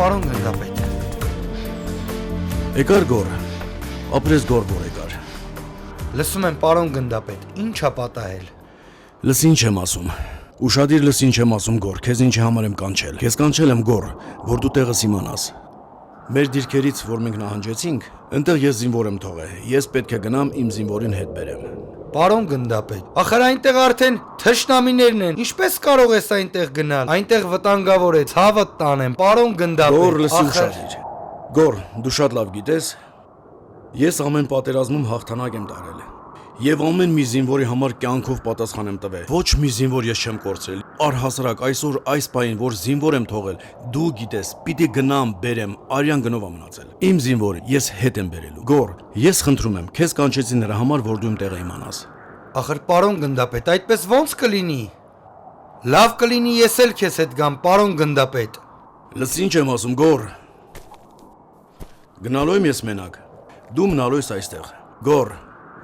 պարոն գնդապետ։ Եկար գոր, ապրես գոր որ եկար։ Լսում եմ պարոն գնդապետ, ինչ ա պատահել։ Լսին չեմ ասում, ուշադիր լսին չեմ ասում գոր, քեզ ինչի համար եմ կանչել։ Քեզ կանչել եմ գոր, որ դու տեղս իմանաս։ Մեր դիրքերից, որ մենք նահանջեցինք, ընտեղ ես զինվոր եմ թողել, ես պետք է գնամ իմ զինվորին հետ բերեմ։ Պարոն գնդապետ, ախր այնտեղ արդեն թշնամիներն են, ինչպես կարող ես այնտեղ գնալ, այնտեղ վտանգավոր է, ցավդ տանեմ, պարոն գնդապետ։ Գոր, լսի ուշադիր։ Գոր, դու շատ լավ գիտես, ես ամեն պատերազմում հաղթանակ եմ տարել։ Եվ ամեն մի զինվորի համար կյանքով պատասխան եմ տվել։ Ոչ մի զինվոր ես չեմ կորցրել։ Առհասարակ այսօր այս պահին, որ զինվոր եմ թողել, դու գիտես, պիտի գնամ, բերեմ, արյան գնով եմ մնացել։ Իմ զինվորը ես հետ եմ բերելու։ Գոր, ես խնդրում եմ, քեզ կանչեցի նրա համար, որ դու իմ տեղը իմանաս։ Ախր պարոն գնդապետ, այդպես ո՞նց կլինի։ Լավ կլինի ես էլ քեզ հետ գամ, պարոն գնդապետ։ Լսին չեմ ասում, Գոր։ Գնալու եմ ես մենակ։ Դու մնալու ես այստեղ։ Գոր,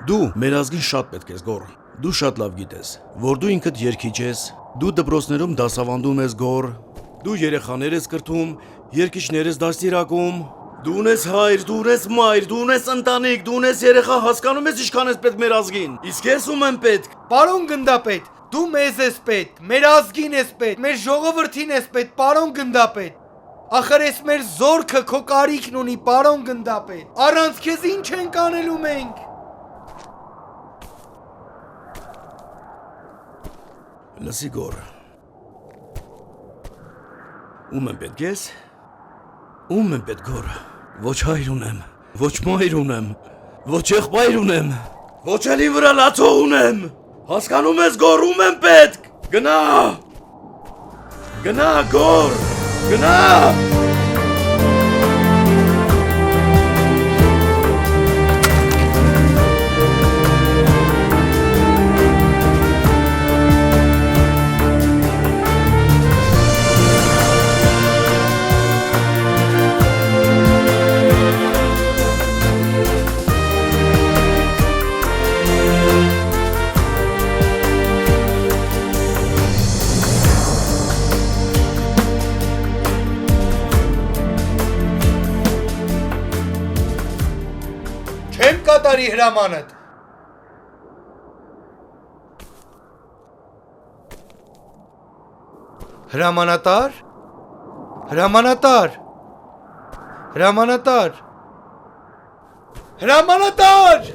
դու մեր ազգին շատ պետք ես, Գոր։ Դու շատ լավ գիտես, որ դու ինքդ երգիչ ես, դու դպրոցներում դասավանդում ես, Գոր։ Դու երեխաներ ես կրթում, երգիչներ ես դաստիարակում։ Դու ունես հայր, դու ունես մայր, դու ունես ընտանիք, դու ունես երեխա, հասկանում ես ինչքան ես պետք մեր ազգին։ Իսկ ես ում եմ պետք։ Պարոն գնդապետ, դու մեզ ես պետք, մեր ազգին ես պետք, մեր ժողովրդին ես պետք, պարոն գնդապետ։ Ախր ես մեր զորքը քո կարիքն ունի, պարոն գնդապետ։ Առանց քեզ ինչ ենք անելու մենք։ Լսի Գոր։ Ում եմ պետք ես։ Ում եմ պետք Գոր։ Ոչ հայր ունեմ, ոչ մայր ունեմ, ոչ եղբայր ունեմ, ոչ էլ իմ վրա լացող ունեմ։ Հասկանում ես Գոր, ում եմ պետք։ Գնա։ Գնա Գոր։ Գնա։ Չեմ կատարի հրամանդ։ Հրամանատար։ Հրամանատար։ Հրամանատար։ Հրամանատար։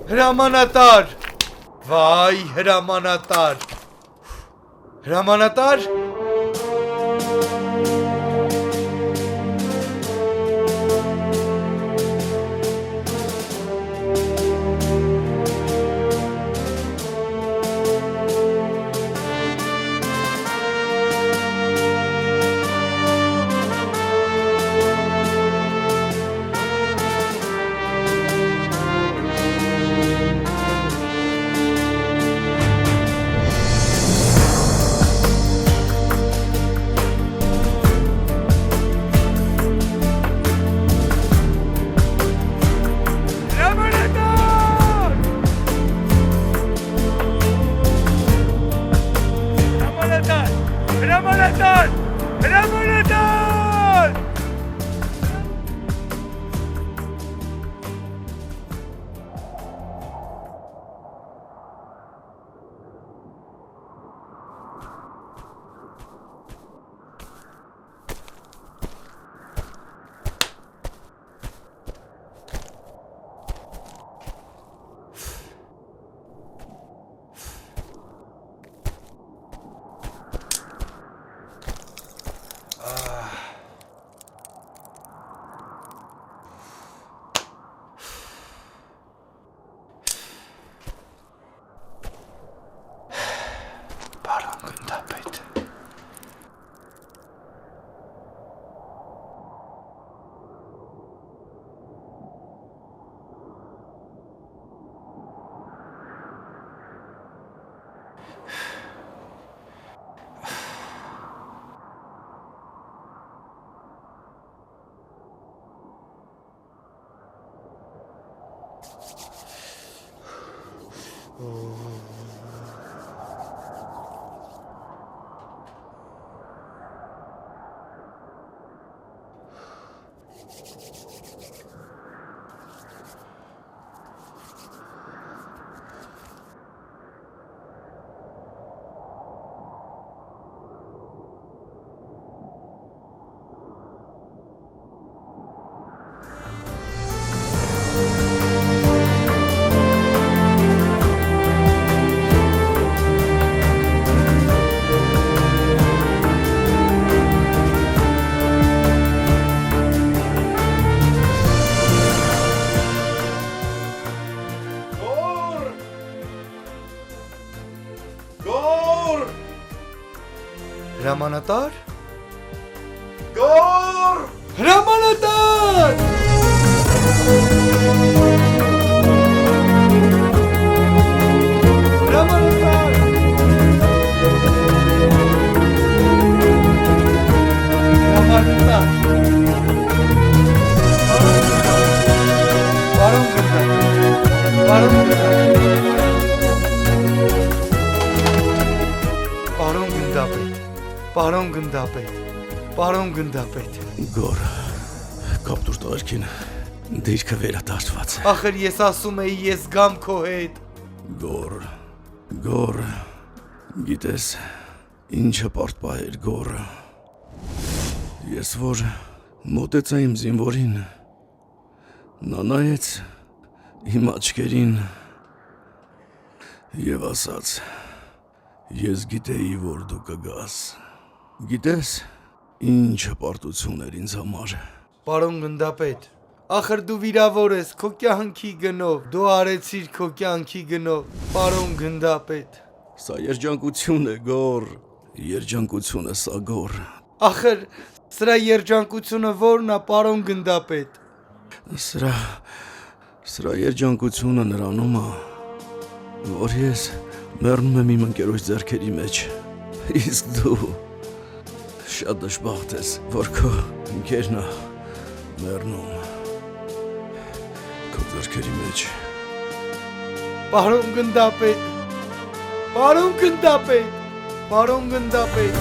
Հրամանատար։ Վայ, հրամանատար։ Հրամանատար։ Հրամանատար! Հրամանատար! Պարոն գնդապետ։ Գոր! Հրամանատար։ Գոր! Հրամանատար։ Հրամանատար։ Հրամանատար։ Պարոն գնդապետ։ Պարոն գնդապետ։ Պարոն գնդապետ։ Պարոն գնդապետ։ Պարոն գնդապետ։ Գոր, կապ դուր տղերքին, դիրքը վերադարձված։ Ախր ես ասում էի ես գամ քո հետ։ Գոր, գիտես, ինչը պարտպահեր գոր։ Ես որ մոտեցա իմ զինվորին, նա նայեց իմ աչքերին և ասաց, ես գիտեի, որ դու կգաս։ Գիտես, ինչ հպարտություն էր ինձ համար։ Պարոն գնդապետ, ախր դու վիրավոր ես քո կյանքի գնով, դու արեցիր քո կյանքի գնով, պարոն գնդապետ։ Սա երջանկություն է, գոր, երջանկություն է սա, գոր։ Ախր սրա երջանկությունը ո՞րն է, պարոն գնդապետ։ Սրա երջանկությունը նրանում է, որ ես մեռնում եմ իմ ընկերոջ ձեռքերի մեջ, իսկ դու շատ դժբախտ ես, որ քո ընկերն է մեռնում քո ձեռքերի մեջ։ Պարոն գնդապետ, պարոն գնդապետ, պարոն գնդապետ։